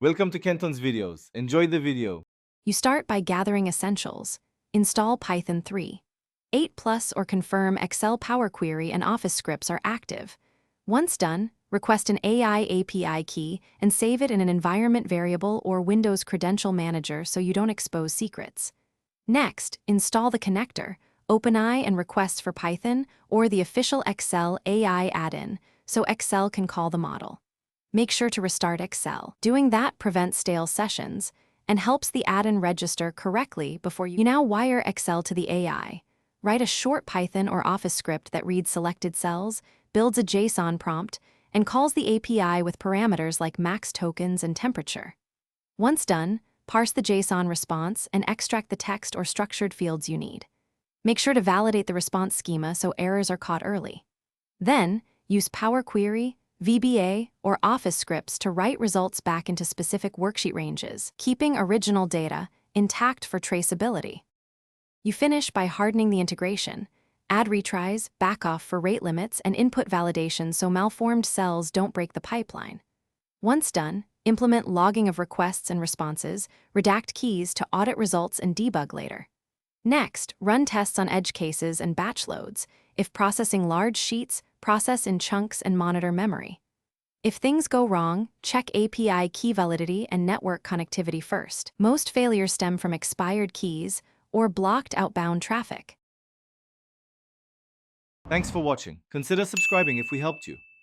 Welcome to Kenton's videos. Enjoy the video. You start by gathering essentials. Install Python 3. 8 Plus or confirm Excel Power Query and Office scripts are active. Once done, request an AI API key and save it in an environment variable or Windows Credential Manager so you don't expose secrets. Next, install the connector, OpenAI and requests for Python or the official Excel AI add-in so Excel can call the model. Make sure to restart Excel. Doing that prevents stale sessions and helps the add-in register correctly before you now wire Excel to the AI. Write a short Python or Office script that reads selected cells, builds a JSON prompt, and calls the API with parameters like max tokens and temperature. Once done, parse the JSON response and extract the text or structured fields you need. Make sure to validate the response schema so errors are caught early. Then, use Power Query, VBA, or Office scripts to write results back into specific worksheet ranges, keeping original data intact for traceability. You finish by hardening the integration. Add retries, back off for rate limits, and input validation so malformed cells don't break the pipeline. Once done, implement logging of requests and responses, redact keys to audit results and debug later. Next, run tests on edge cases and batch loads. If processing large sheets, process in chunks and monitor memory. If things go wrong, check API key validity and network connectivity first. Most failures stem from expired keys or blocked outbound traffic. Thanks for watching. Consider subscribing if we helped you.